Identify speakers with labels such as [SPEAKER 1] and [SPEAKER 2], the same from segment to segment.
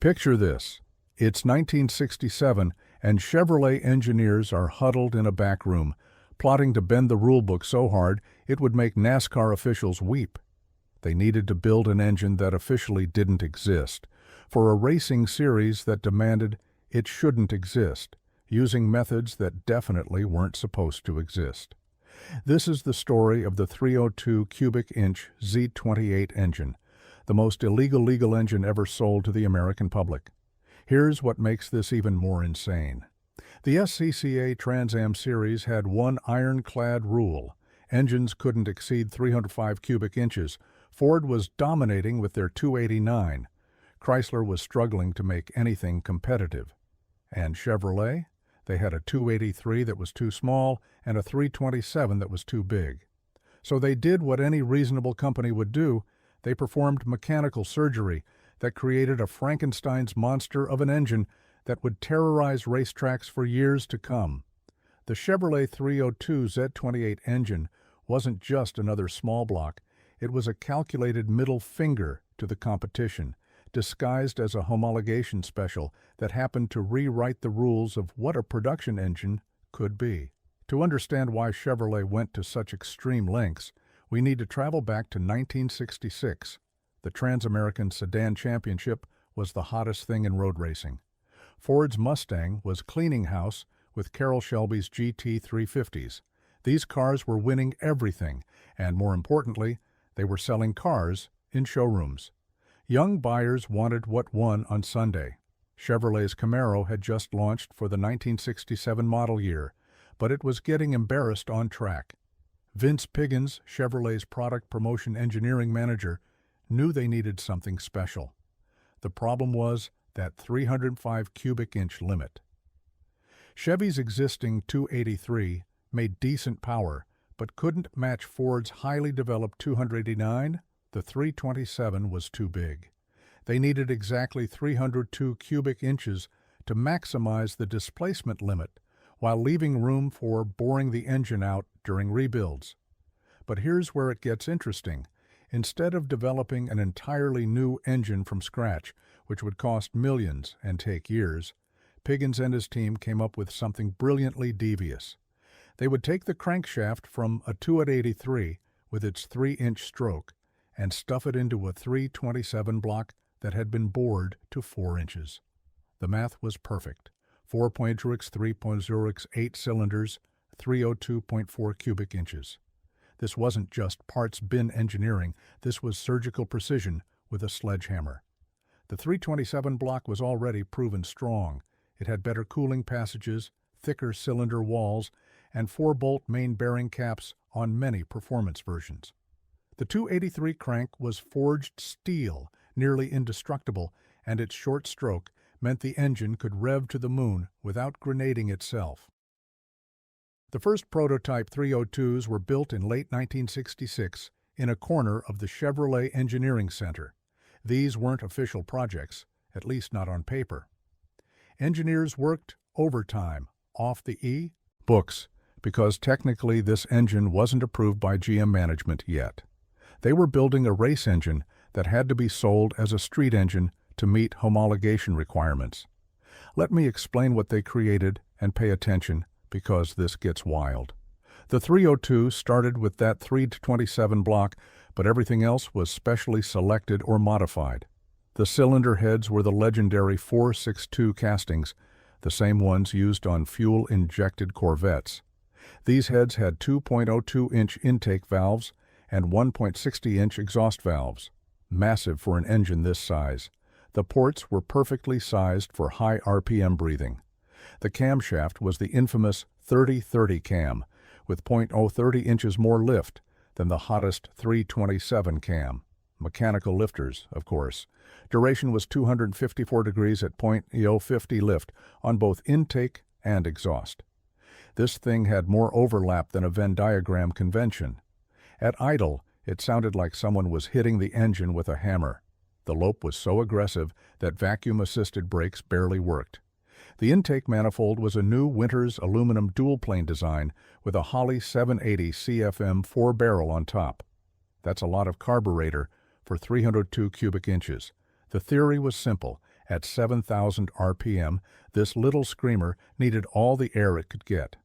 [SPEAKER 1] Picture this. It's 1967, and Chevrolet engineers are huddled in a back room, plotting to bend the rulebook so hard it would make NASCAR officials weep. They needed to build an engine that officially didn't exist, for a racing series that demanded it shouldn't exist, using methods that definitely weren't supposed to exist. This is the story of the 302 cubic inch Z28 engine, the most illegal legal engine ever sold to the American public. Here's what makes this even more insane. The SCCA Trans Am series had one ironclad rule. Engines couldn't exceed 305 cubic inches. Ford was dominating with their 289. Chrysler was struggling to make anything competitive. And Chevrolet? They had a 283 that was too small and a 327 that was too big. So they did what any reasonable company would do. They performed mechanical surgery that created a Frankenstein's monster of an engine that would terrorize racetracks for years to come. The Chevrolet 302 Z28 engine wasn't just another small block. It was a calculated middle finger to the competition, disguised as a homologation special that happened to rewrite the rules of what a production engine could be. To understand why Chevrolet went to such extreme lengths, we need to travel back to 1966. The Trans-American Sedan Championship was the hottest thing in road racing. Ford's Mustang was cleaning house with Carroll Shelby's GT 350s. These cars were winning everything, and more importantly, they were selling cars in showrooms. Young buyers wanted what won on Sunday. Chevrolet's Camaro had just launched for the 1967 model year, but it was getting embarrassed on track. Vince Piggins, Chevrolet's product promotion engineering manager, knew they needed something special. The problem was that 305 cubic inch limit. Chevy's existing 283 made decent power, but couldn't match Ford's highly developed 289. The 327 was too big. They needed exactly 302 cubic inches to maximize the displacement limit while leaving room for boring the engine out during rebuilds. But here's where it gets interesting. Instead of developing an entirely new engine from scratch, which would cost millions and take years, Piggins and his team came up with something brilliantly devious. They would take the crankshaft from a 283 with its 3-inch stroke and stuff it into a 327 block that had been bored to 4 inches. The math was perfect. 4.0x, 3.0x, 8 cylinders, 302.4 cubic inches. This wasn't just parts bin engineering, this was surgical precision with a sledgehammer. The 327 block was already proven strong. It had better cooling passages, thicker cylinder walls, and 4-bolt main bearing caps on many performance versions. The 283 crank was forged steel, nearly indestructible, and its short stroke meant the engine could rev to the moon without grenading itself. The first prototype 302s were built in late 1966 in a corner of the Chevrolet Engineering Center. These weren't official projects, at least not on paper. Engineers worked overtime, off the books, because technically this engine wasn't approved by GM management yet. They were building a race engine that had to be sold as a street engine to meet homologation requirements. Let me explain what they created and pay attention, because this gets wild. The 302 started with that 327 block, but everything else was specially selected or modified. The cylinder heads were the legendary 462 castings, the same ones used on fuel-injected Corvettes. These heads had 2.02-inch intake valves and 1.60-inch exhaust valves, massive for an engine this size. The ports were perfectly sized for high RPM breathing. The camshaft was the infamous 30-30 cam, with 0.030 inches more lift than the hottest 327 cam. Mechanical lifters, of course. Duration was 254 degrees at 0.050 lift on both intake and exhaust. This thing had more overlap than a Venn diagram convention. At idle, it sounded like someone was hitting the engine with a hammer. The lope was so aggressive that vacuum-assisted brakes barely worked. The intake manifold was a new Winters aluminum dual-plane design with a Holley 780 CFM 4-barrel on top. That's a lot of carburetor for 302 cubic inches. The theory was simple. At 7,000 RPM, this little screamer needed all the air it could get.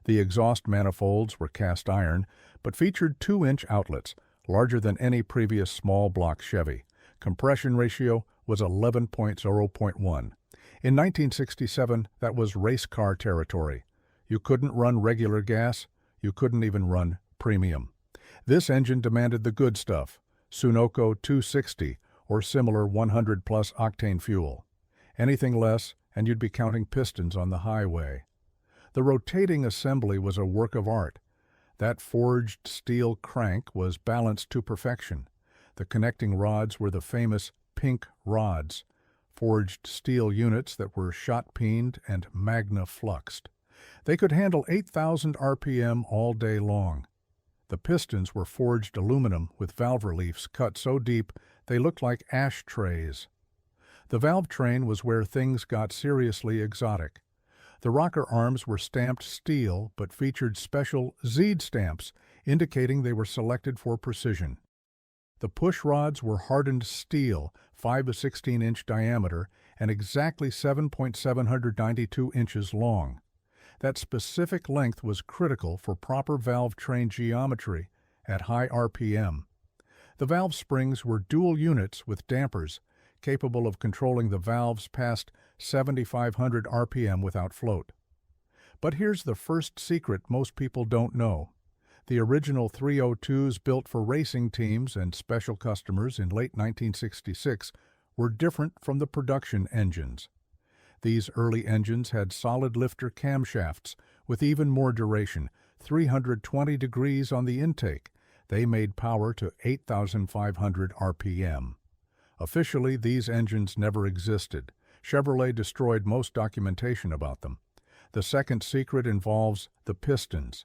[SPEAKER 1] The exhaust manifolds were cast iron, but featured 2-inch outlets, larger than any previous small block Chevy. Compression ratio was 11.0.1. In 1967, that was race car territory. You couldn't run regular gas, you couldn't even run premium. This engine demanded the good stuff, Sunoco 260 or similar 100-plus octane fuel. Anything less, and you'd be counting pistons on the highway. The rotating assembly was a work of art. That forged steel crank was balanced to perfection. The connecting rods were the famous pink rods, forged steel units that were shot-peened and magna-fluxed. They could handle 8,000 RPM all day long. The pistons were forged aluminum with valve reliefs cut so deep they looked like ashtrays. The valve train was where things got seriously exotic. The rocker arms were stamped steel but featured special Z stamps indicating they were selected for precision. The push rods were hardened steel, 5 to 16-inch diameter, and exactly 7.792 inches long. That specific length was critical for proper valve train geometry at high RPM. The valve springs were dual units with dampers, capable of controlling the valves past 7,500 RPM without float. But here's the first secret most people don't know. The original 302s built for racing teams and special customers in late 1966 were different from the production engines. These early engines had solid lifter camshafts with even more duration, 320 degrees on the intake. They made power to 8,500 RPM. Officially, these engines never existed. Chevrolet destroyed most documentation about them. The second secret involves the pistons.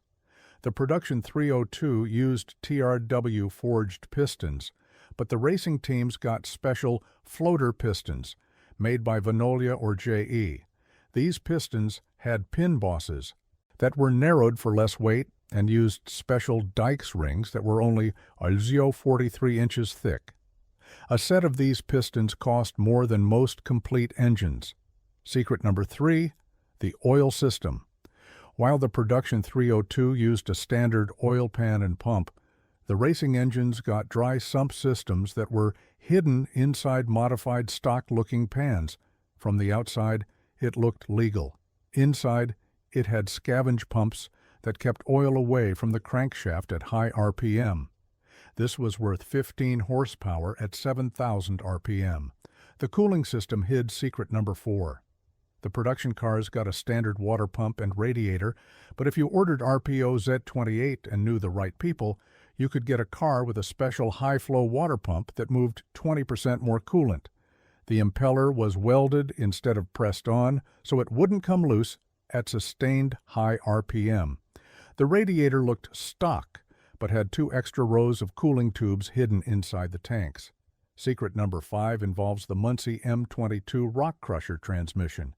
[SPEAKER 1] The production 302 used TRW forged pistons, but the racing teams got special floater pistons, made by Venolia or JE. These pistons had pin bosses that were narrowed for less weight and used special Dykes rings that were only 43 inches thick. A set of these pistons cost more than most complete engines. Secret number 3, the oil system. While the production 302 used a standard oil pan and pump, the racing engines got dry sump systems that were hidden inside modified stock-looking pans. From the outside, it looked legal. Inside, it had scavenge pumps that kept oil away from the crankshaft at high RPM. This was worth 15 horsepower at 7,000 RPM. The cooling system hid secret number 4. The production cars got a standard water pump and radiator, but if you ordered RPO Z28 and knew the right people, you could get a car with a special high-flow water pump that moved 20% more coolant. The impeller was welded instead of pressed on, so it wouldn't come loose at sustained high RPM. The radiator looked stock, but had 2 extra rows of cooling tubes hidden inside the tanks. Secret number 5 involves the Muncie M22 Rock Crusher transmission.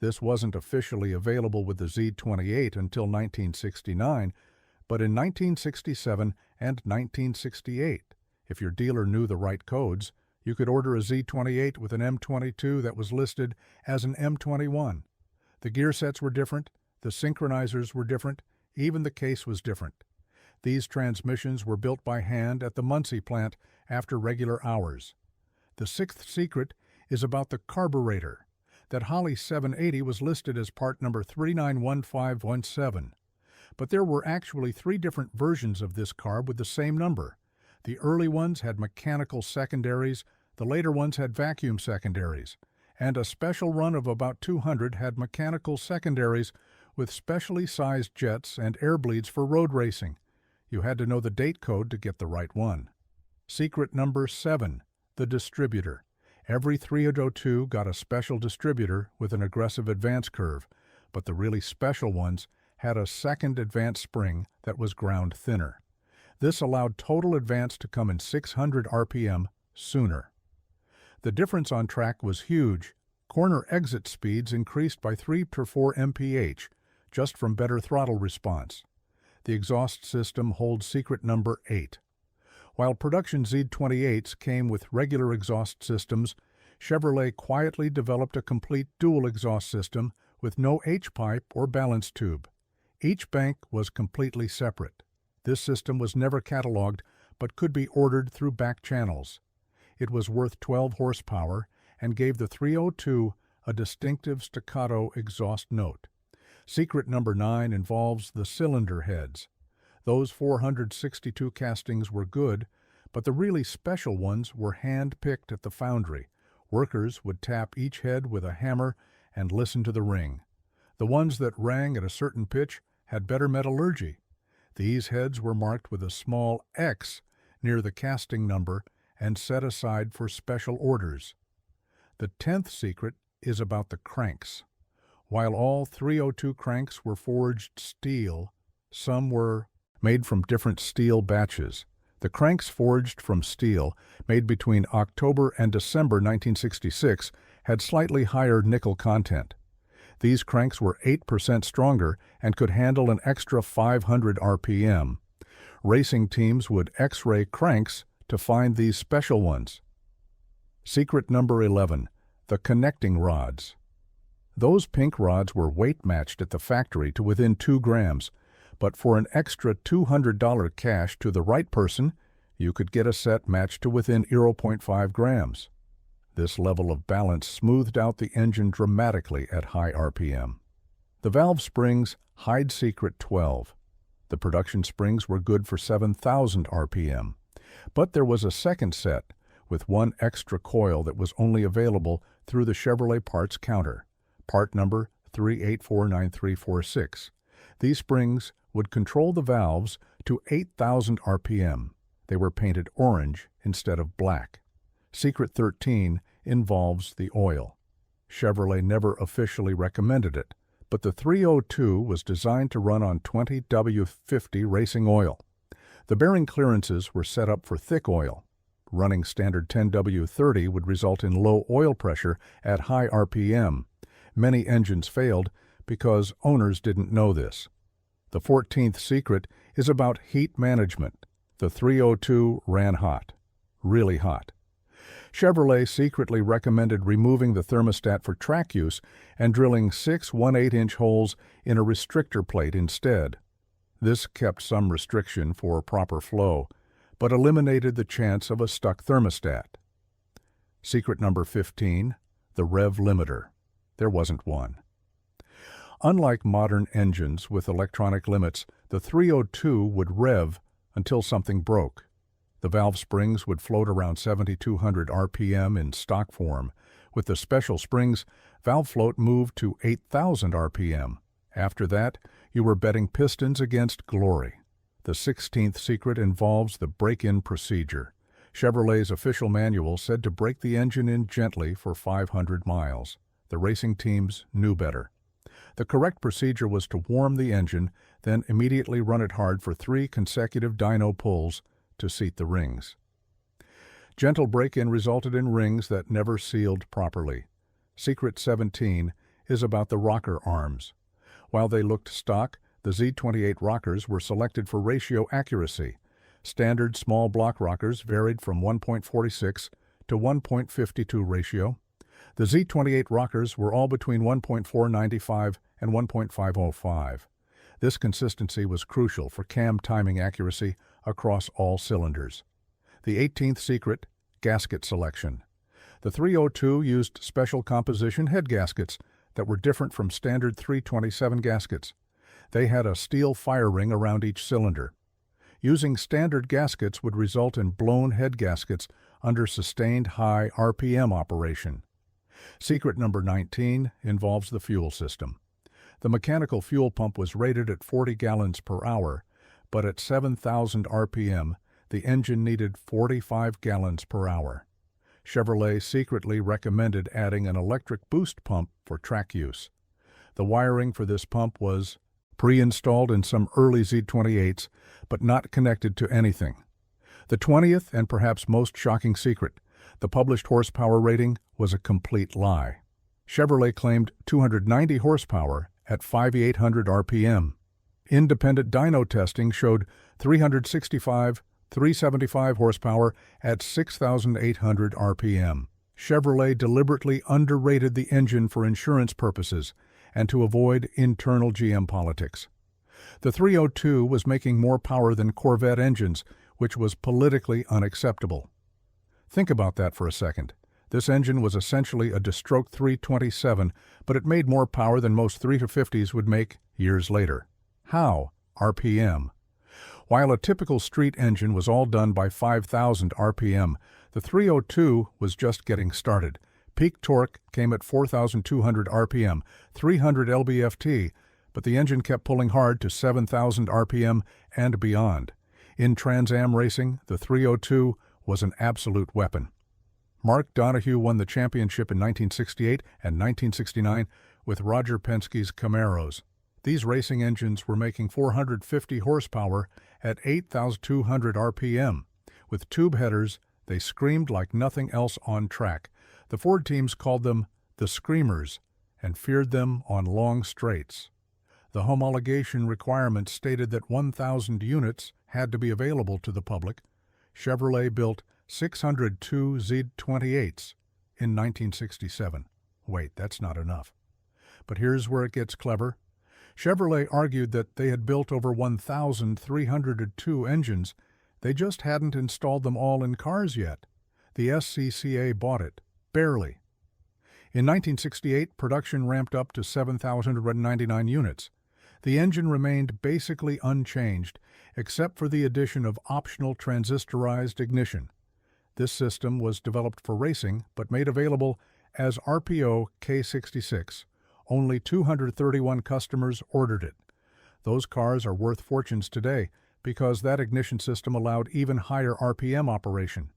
[SPEAKER 1] This wasn't officially available with the Z28 until 1969, but in 1967 and 1968, if your dealer knew the right codes, you could order a Z28 with an M22 that was listed as an M21. The gear sets were different, the synchronizers were different, even the case was different. These transmissions were built by hand at the Muncie plant after regular hours. The 6th secret is about the carburetor. That Holly 780 was listed as part number 391517. But there were actually 3 different versions of this carb with the same number. The early ones had mechanical secondaries, the later ones had vacuum secondaries, and a special run of about 200 had mechanical secondaries with specially sized jets and air bleeds for road racing. You had to know the date code to get the right one. Secret number 7, the distributor. Every 302 got a special distributor with an aggressive advance curve, but the really special ones had a second advance spring that was ground thinner. This allowed total advance to come in 600 RPM sooner. The difference on track was huge. Corner exit speeds increased by 3 to 4 mph, just from better throttle response. The exhaust system holds secret number 8. While production Z28s came with regular exhaust systems, Chevrolet quietly developed a complete dual exhaust system with no H-pipe or balance tube. Each bank was completely separate. This system was never cataloged but could be ordered through back channels. It was worth 12 horsepower and gave the 302 a distinctive staccato exhaust note. Secret number 9 involves the cylinder heads. Those 462 castings were good, but the really special ones were hand-picked at the foundry. Workers would tap each head with a hammer and listen to the ring. The ones that rang at a certain pitch had better metallurgy. These heads were marked with a small X near the casting number and set aside for special orders. The 10th secret is about the cranks. While all 302 cranks were forged steel, some were made from different steel batches. The cranks forged from steel, made between October and December 1966, had slightly higher nickel content. These cranks were 8% stronger and could handle an extra 500 RPM. Racing teams would X-ray cranks to find these special ones. Secret number 11, the connecting rods. Those pink rods were weight-matched at the factory to within 2 grams, but for an extra $200 cash to the right person, you could get a set matched to within 0.5 grams. This level of balance smoothed out the engine dramatically at high RPM. The valve springs hide secret 12. The production springs were good for 7,000 RPM. But there was a second set with one extra coil that was only available through the Chevrolet parts counter, part number 3849346. These springs would control the valves to 8,000 RPM. They were painted orange instead of black. Secret 13 involves the oil. Chevrolet never officially recommended it, but the 302 was designed to run on 20W50 racing oil. The bearing clearances were set up for thick oil. Running standard 10W30 would result in low oil pressure at high RPM. Many engines failed because owners didn't know this. The 14th secret is about heat management. The 302 ran hot, really hot. Chevrolet secretly recommended removing the thermostat for track use and drilling 6 1/8-inch holes in a restrictor plate instead. This kept some restriction for proper flow, but eliminated the chance of a stuck thermostat. Secret number 15, the rev limiter. There wasn't one. Unlike modern engines with electronic limits, the 302 would rev until something broke. The valve springs would float around 7,200 RPM in stock form. With the special springs, valve float moved to 8,000 RPM. After that, you were betting pistons against glory. The 16th secret involves the break-in procedure. Chevrolet's official manual said to break the engine in gently for 500 miles. The racing teams knew better. The correct procedure was to warm the engine, then immediately run it hard for 3 consecutive dyno pulls to seat the rings. Gentle break-in resulted in rings that never sealed properly. Secret 17 is about the rocker arms. While they looked stock, the Z28 rockers were selected for ratio accuracy. Standard small block rockers varied from 1.46 to 1.52 ratio. The Z28 rockers were all between 1.495 and 1.505. This consistency was crucial for cam timing accuracy across all cylinders. The 18th secret, gasket selection. The 302 used special composition head gaskets that were different from standard 327 gaskets. They had a steel fire ring around each cylinder. Using standard gaskets would result in blown head gaskets under sustained high RPM operation. Secret number 19 involves the fuel system. The mechanical fuel pump was rated at 40 gallons per hour, but at 7,000 RPM, the engine needed 45 gallons per hour. Chevrolet secretly recommended adding an electric boost pump for track use. The wiring for this pump was pre-installed in some early Z28s, but not connected to anything. The 20th and perhaps most shocking secret, the published horsepower rating was a complete lie. Chevrolet claimed 290 horsepower at 5,800 RPM. Independent dyno testing showed 375 horsepower at 6,800 RPM. Chevrolet deliberately underrated the engine for insurance purposes and to avoid internal GM politics. The 302 was making more power than Corvette engines, which was politically unacceptable. Think about that for a second. This engine was essentially a two-stroke 327, but it made more power than most 350s would make years later. How? RPM. While a typical street engine was all done by 5,000 RPM, the 302 was just getting started. Peak torque came at 4,200 RPM, 300 lb-ft, but the engine kept pulling hard to 7,000 RPM and beyond. In Trans Am racing, the 302 was an absolute weapon. Mark Donohue won the championship in 1968 and 1969 with Roger Penske's Camaros. These racing engines were making 450 horsepower at 8,200 RPM. With tube headers, they screamed like nothing else on track. The Ford teams called them the Screamers and feared them on long straights. The homologation requirements stated that 1,000 units had to be available to the public. Chevrolet built 602 Z28s in 1967. Wait, that's not enough. But here's where it gets clever. Chevrolet argued that they had built over 1,302 engines. They just hadn't installed them all in cars yet. The SCCA bought it, barely. In 1968, production ramped up to 7,099 units. The engine remained basically unchanged, except for the addition of optional transistorized ignition. This system was developed for racing, but made available as RPO K66. Only 231 customers ordered it. Those cars are worth fortunes today because that ignition system allowed even higher RPM operation.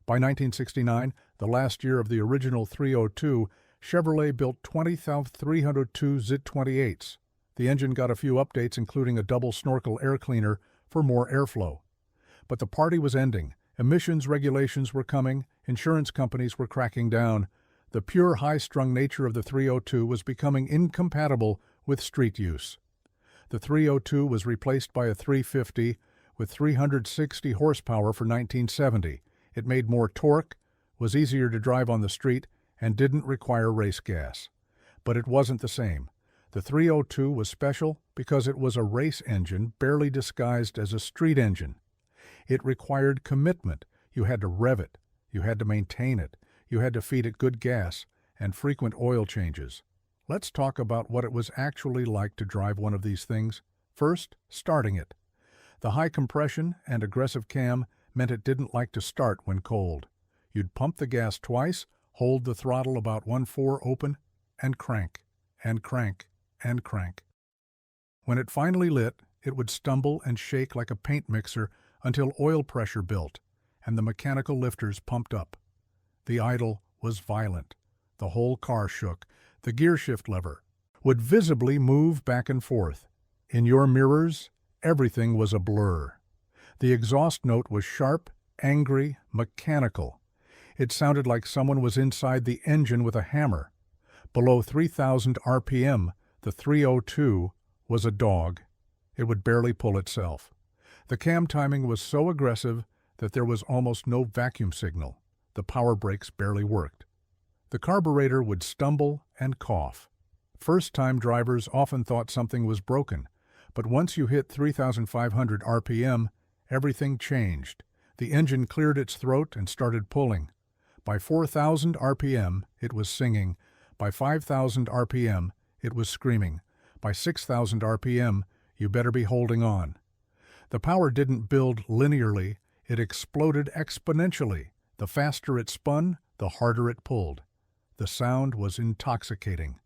[SPEAKER 1] By 1969, the last year of the original 302, Chevrolet built 20,302 Z28s. The engine got a few updates, including a double snorkel air cleaner for more airflow. But the party was ending. Emissions regulations were coming. Insurance companies were cracking down. The pure high-strung nature of the 302 was becoming incompatible with street use. The 302 was replaced by a 350 with 360 horsepower for 1970. It made more torque, was easier to drive on the street, and didn't require race gas. But it wasn't the same. The 302 was special because it was a race engine barely disguised as a street engine. It required commitment. You had to rev it. You had to maintain it. You had to feed it good gas and frequent oil changes. Let's talk about what it was actually like to drive one of these things. First, starting it. The high compression and aggressive cam meant it didn't like to start when cold. You'd pump the gas twice, hold the throttle about 1/4 open, and crank, and crank, and crank. When it finally lit, it would stumble and shake like a paint mixer until oil pressure built and the mechanical lifters pumped up. The idle was violent. The whole car shook. The gear shift lever would visibly move back and forth. In your mirrors, everything was a blur. The exhaust note was sharp, angry, mechanical. It sounded like someone was inside the engine with a hammer. Below 3,000 RPM, the 302 was a dog. It would barely pull itself. The cam timing was so aggressive that there was almost no vacuum signal. The power brakes barely worked. The carburetor would stumble and cough. First-time drivers often thought something was broken, but once you hit 3,500 RPM, everything changed. The engine cleared its throat and started pulling. By 4,000 RPM, it was singing. By 5,000 RPM, it was screaming. By 6,000 RPM, you better be holding on. The power didn't build linearly, it exploded exponentially. The faster it spun, the harder it pulled. The sound was intoxicating.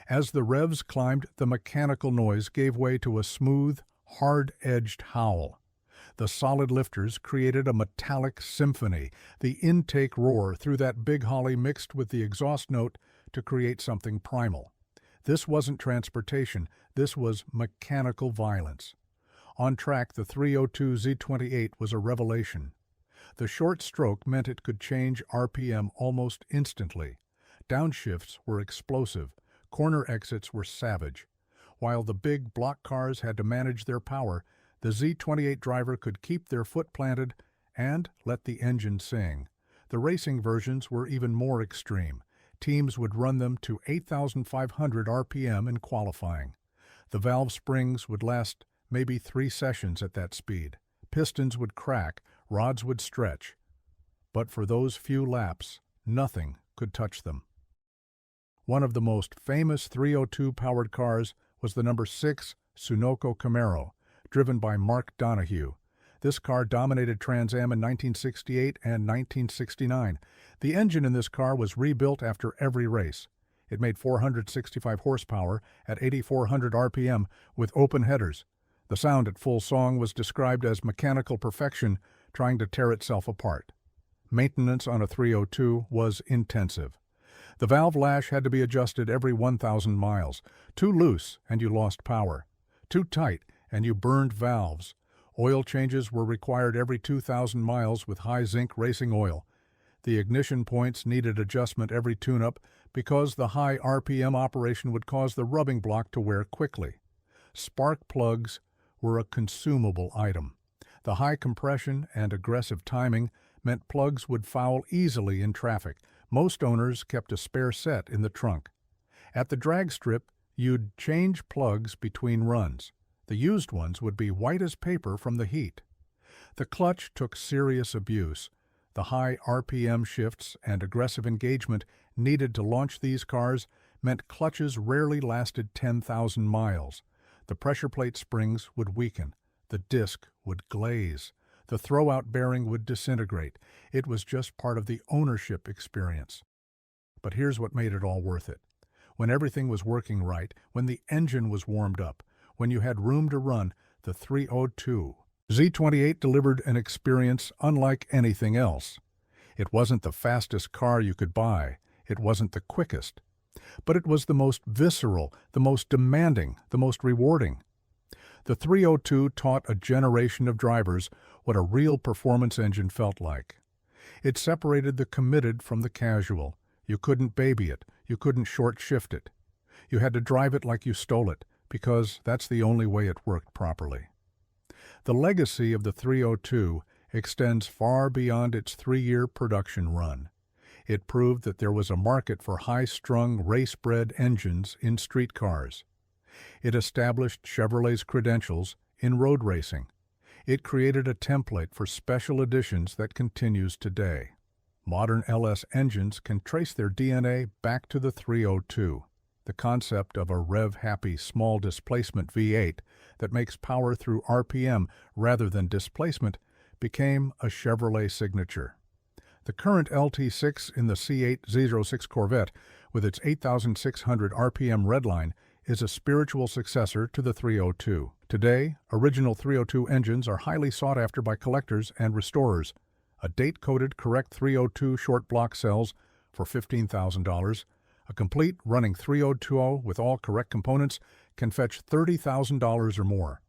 [SPEAKER 1] As the revs climbed, the mechanical noise gave way to a smooth, hard-edged howl. The solid lifters created a metallic symphony. The intake roar through that big holly mixed with the exhaust note to create something primal. This wasn't transportation, this was mechanical violence. On track, the 302 Z28 was a revelation. The short stroke meant it could change RPM almost instantly. Downshifts were explosive. Corner exits were savage. While the big block cars had to manage their power, the Z28 driver could keep their foot planted and let the engine sing. The racing versions were even more extreme. Teams would run them to 8,500 RPM in qualifying. The valve springs would last maybe 3 sessions at that speed. Pistons would crack, rods would stretch. But for those few laps, nothing could touch them. One of the most famous 302-powered cars was the number 6 Sunoco Camaro, driven by Mark Donohue. This car dominated Trans Am in 1968 and 1969. The engine in this car was rebuilt after every race. It made 465 horsepower at 8,400 RPM with open headers. The sound at full song was described as mechanical perfection trying to tear itself apart. Maintenance on a 302 was intensive. The valve lash had to be adjusted every 1,000 miles. Too loose and you lost power. Too tight and you burned valves. Oil changes were required every 2,000 miles with high zinc racing oil. The ignition points needed adjustment every tune-up because the high RPM operation would cause the rubbing block to wear quickly. Spark plugs were a consumable item. The high compression and aggressive timing meant plugs would foul easily in traffic. Most owners kept a spare set in the trunk. At the drag strip, you'd change plugs between runs. The used ones would be white as paper from the heat. The clutch took serious abuse. The high RPM shifts and aggressive engagement needed to launch these cars meant clutches rarely lasted 10,000 miles. The pressure plate springs would weaken. The disc would glaze. The throwout bearing would disintegrate. It was just part of the ownership experience. But here's what made it all worth it. When everything was working right, when the engine was warmed up, when you had room to run, the 302 Z28 delivered an experience unlike anything else. It wasn't the fastest car you could buy. It wasn't the quickest. But it was the most visceral, the most demanding, the most rewarding. The 302 taught a generation of drivers what a real performance engine felt like. It separated the committed from the casual. You couldn't baby it. You couldn't short shift it. You had to drive it like you stole it, because that's the only way it worked properly. The legacy of the 302 extends far beyond its 3-year production run. It proved that there was a market for high-strung, race-bred engines in street cars. It established Chevrolet's credentials in road racing. It created a template for special editions that continues today. Modern LS engines can trace their DNA back to the 302. The concept of a rev-happy small displacement V8 that makes power through RPM rather than displacement became a Chevrolet signature. The current LT6 in the C806 Corvette, with its 8,600 RPM redline, is a spiritual successor to the 302. Today, original 302 engines are highly sought after by collectors and restorers. A date-coded correct 302 short block sells for $15,000. A complete running 3020 with all correct components can fetch $30,000 or more.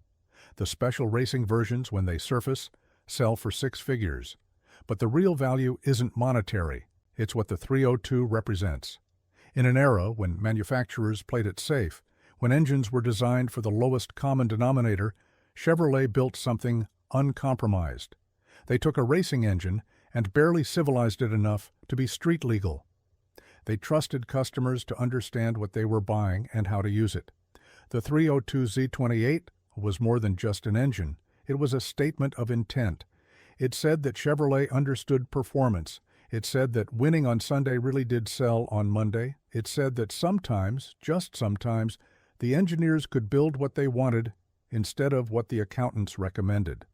[SPEAKER 1] The special racing versions, when they surface, sell for 6 figures. But the real value isn't monetary. It's what the 302 represents. In an era when manufacturers played it safe, when engines were designed for the lowest common denominator, Chevrolet built something uncompromised. They took a racing engine and barely civilized it enough to be street legal. They trusted customers to understand what they were buying and how to use it. The 302 Z28 was more than just an engine. It was a statement of intent. It said that Chevrolet understood performance. It said that winning on Sunday really did sell on Monday. It said that sometimes, just sometimes, the engineers could build what they wanted instead of what the accountants recommended.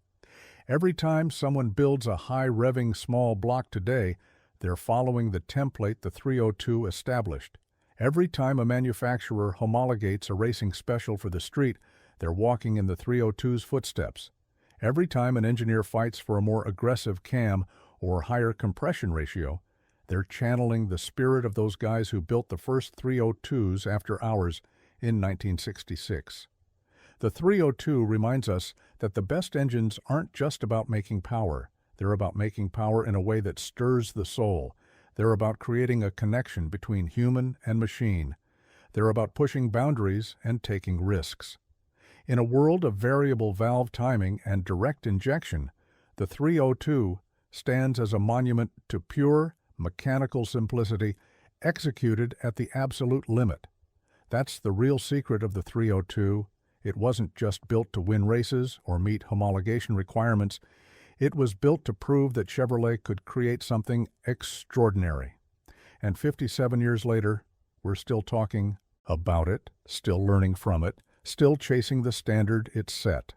[SPEAKER 1] Every time someone builds a high-revving small block today, they're following the template the 302 established. Every time a manufacturer homologates a racing special for the street, they're walking in the 302's footsteps. Every time an engineer fights for a more aggressive cam or higher compression ratio, they're channeling the spirit of those guys who built the first 302s after hours in 1966. The 302 reminds us that the best engines aren't just about making power. They're about making power in a way that stirs the soul. They're about creating a connection between human and machine. They're about pushing boundaries and taking risks. In a world of variable valve timing and direct injection, the 302 stands as a monument to pure, mechanical simplicity executed at the absolute limit. That's the real secret of the 302. It wasn't just built to win races or meet homologation requirements. It was built to prove that Chevrolet could create something extraordinary. And 57 years later, we're still talking about it, still learning from it, still chasing the standard it set.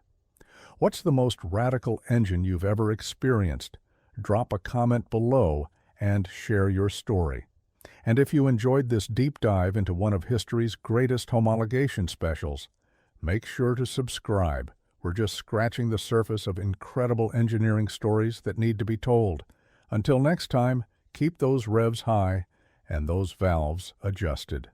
[SPEAKER 1] What's the most radical engine you've ever experienced? Drop a comment below and share your story. And if you enjoyed this deep dive into one of history's greatest homologation specials, make sure to subscribe. We're just scratching the surface of incredible engineering stories that need to be told. Until next time, keep those revs high and those valves adjusted.